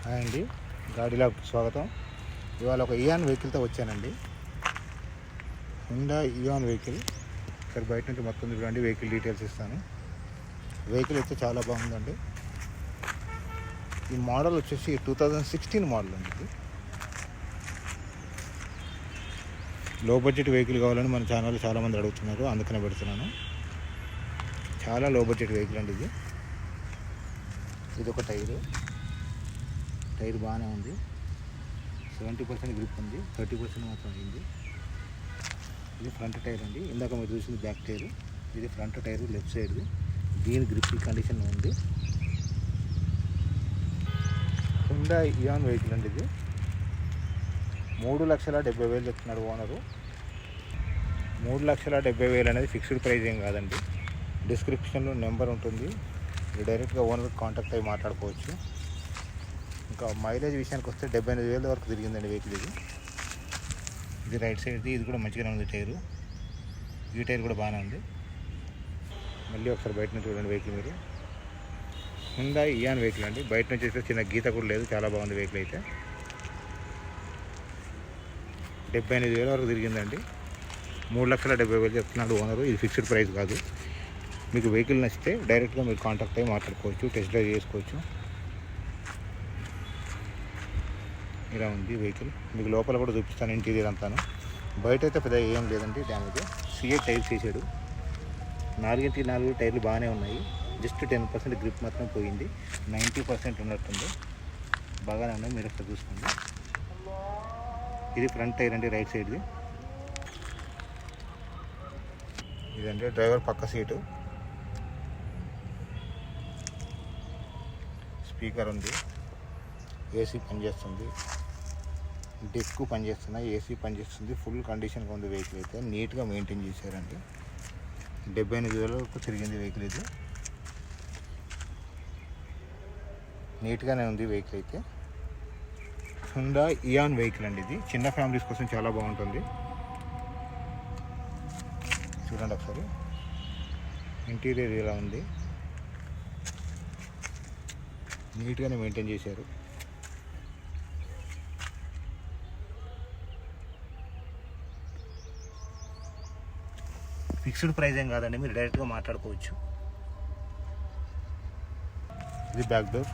Hi అండి, గాడిలోకి స్వాగతం. ఇవాళ ఒక ఇయాన్ వెహికల్తో వచ్చానండి. Hyundai Eon vehicle. ఇక్కడ బయట నుంచి మొత్తం చూడండి, వెహికల్ డీటెయిల్స్ ఇస్తాను. వెహికల్ అయితే చాలా బాగుందండి. ఈ మోడల్ వచ్చేసి 2016 మోడల్ అండి. ఇది లో బడ్జెట్ వెహికల్ కావాలని మన ఛానల్ చాలామంది అడుగుతున్నారు, అందుకనే పెడుతున్నాను. చాలా లో బడ్జెట్ వెహికల్ అండి ఇది. ఇది ఒక టైర్ బాగానే ఉంది. 70% గ్రిప్ ఉంది, 30% మాత్రం అయింది. ఇది ఫ్రంట్ టైర్ అండి. ఇందాక మీరు చూసింది బ్యాక్ టైరు, ఇది ఫ్రంట్ టైరు లెఫ్ట్ సైడ్ది. దీని గ్రిప్ కండిషన్ ఉంది. హుండా ఇయాన్ వెహికల్ అండి ఇది. 3,70,000 చెప్తున్నాడు ఓనరు. 3,70,000 అనేది ఫిక్స్డ్ ప్రైస్ ఏం కాదండి. డిస్క్రిప్షన్లో నెంబర్ ఉంటుంది, మీరు డైరెక్ట్గా ఓనర్కి కాంటాక్ట్ అయ్యి మాట్లాడుకోవచ్చు. ఇంకా మైలేజ్ విషయానికి వస్తే 78,000 వరకు తిరిగిందండి వెహికల్ ఇది. ఇది రైట్ సైడ్ది, ఇది కూడా మంచిగానే ఉంది టైరు. ఈ టైర్ కూడా బాగానే ఉంది. మళ్ళీ ఒకసారి బయట నుంచి చూడండి వెహికల్ మీరు. హుండా ఇయాన్ వెహికల్ అండి. బయట నుంచి అయితే చిన్న గీత కూడా లేదు, చాలా బాగుంది వెహికల్ అయితే. 78,000 వరకు తిరిగిందండి. 3,70,000 చెప్తున్నాడు ఓనరు. ఇది ఫిక్స్డ్ ప్రైస్ కాదు. మీకు వెహికల్ నచ్చితే డైరెక్ట్గా మీరు కాంటాక్ట్ అయ్యి మాట్లాడుకోవచ్చు, టెస్ట్ డ్రైవ్ చేసుకోవచ్చు. ఇలా ఉంది వెహికల్. మీకు లోపల కూడా చూపిస్తాను, ఇంటీరియర్ అంతాను. బయట అయితే పెద్ద ఏం లేదండి డ్యామేజ్. సిఏ టైర్స్ వేసాడు. 4 టైర్లు బాగానే ఉన్నాయి. జస్ట్ 10% గ్రిప్ మాత్రం పోయింది. 90% ఉన్నట్టుంది. బాగానే ఉన్నాయి, మీరు ఒకసారి చూసుకోండి. ఇది ఫ్రంట్ టైర్ అండి, రైట్ సైడ్ది. ఇదండి డ్రైవర్ పక్క సీటు. స్పీకర్ ఉంది, ఏసీ పనిచేస్తుంది, డెక్ పనిచేస్తున్నాయి, ఏసీ పనిచేస్తుంది. ఫుల్ కండిషన్గా ఉంది వెహికల్ అయితే. నీట్గా మెయింటైన్ చేశారండి. 78,000 వరకు తిరిగింది వెహికల్ ఇది. నీట్గానే ఉంది వెహికల్ అయితే. హుండా ఇయాన్ వెహికల్ అండి ఇది. చిన్న ఫ్యామిలీస్ కోసం చాలా బాగుంటుంది. చూడండి ఒకసారి ఇంటీరియర్ ఇలా ఉంది, నీట్గానే మెయింటైన్ చేశారు. ఫిక్స్డ్ ప్రైస్ ఏం కాదండి, మీరు డైరెక్ట్గా మాట్లాడుకోవచ్చు. ఇది బ్యాక్ డోర్.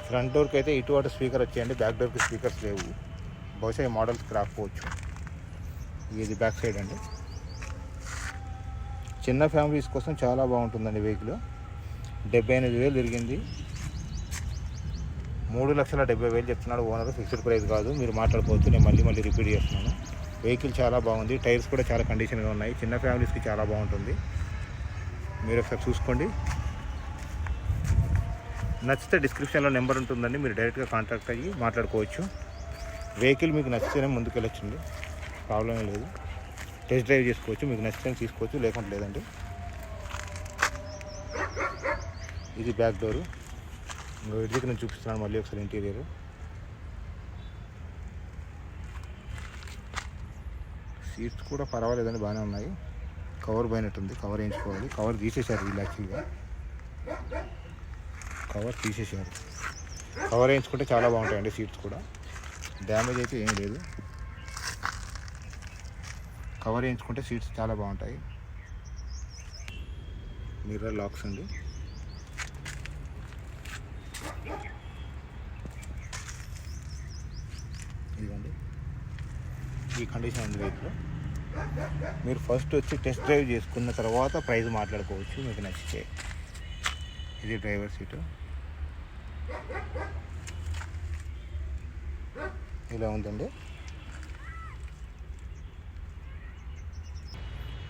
ఫ్రంట్ డోర్కి అయితే ఇటు అటు స్పీకర్ వచ్చాయండి, బ్యాక్ డోర్కి స్పీకర్స్ లేవు. బహుశా ఈ మోడల్స్కి రాకపోవచ్చు. ఇది బ్యాక్ సైడ్ అండి. చిన్న ఫ్యామిలీస్ కోసం చాలా బాగుంటుందండి వెహికల్. 78,000 తిరిగింది. 3,70,000 చెప్తున్నాడు ఓనర్. ఫిక్స్డ్ ప్రైస్ కాదు, మీరు మాట్లాడుకోవచ్చు. నేను మళ్ళీ రిపీట్ చేస్తున్నాను. వెహికల్ చాలా బాగుంది. టైర్స్ కూడా చాలా కండిషన్గా ఉన్నాయి. చిన్న ఫ్యామిలీస్కి చాలా బాగుంటుంది. మీరు ఒకసారి చూసుకోండి. నచ్చితే డిస్క్రిప్షన్లో నెంబర్ ఉంటుందండి, మీరు డైరెక్ట్గా కాంటాక్ట్ అయ్యి మాట్లాడుకోవచ్చు. వెహికల్ మీకు నచ్చితేనే ముందుకెళ్ళొచ్చండి, ప్రాబ్లం లేదు. టెస్ట్ డ్రైవ్ చేసుకోవచ్చు, మీకు నచ్చితేనే తీసుకోవచ్చు, లేకుంటే లేదండి. ఇది బ్యాక్ డోరు. ఇంటికి నేను చూపిస్తున్నాను మళ్ళీ ఒకసారి ఇంటీరియర్. సీట్స్ కూడా పర్వాలేదండి, బాగానే ఉన్నాయి. కవర్ పోయినట్టుంది, కవర్ వేయించుకోవాలి. కవర్ తీసేశారు వీళ్ళు, యాక్చువల్గా కవర్ తీసేశారు. కవర్ వేయించుకుంటే చాలా బాగుంటాయండి సీట్స్ కూడా. డ్యామేజ్ అయితే ఏం లేదు. కవర్ వేయించుకుంటే సీట్స్ చాలా బాగుంటాయి. మిర్రర్ లాక్స్ అండి. ఇదిగోండి, ఈ కండిషన్ ఉంది వెహికల్. మీరు ఫస్ట్ వచ్చి టెస్ట్ డ్రైవ్ చేసుకున్న తర్వాత ప్రైస్ మాట్లాడుకోవచ్చు మీకు నచ్చితే. ఇది డ్రైవర్ సీటు. ఇలా ఉందండి.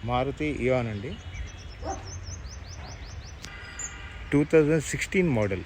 మారుతి ఇయాన్ అండి, 2016 మోడల్.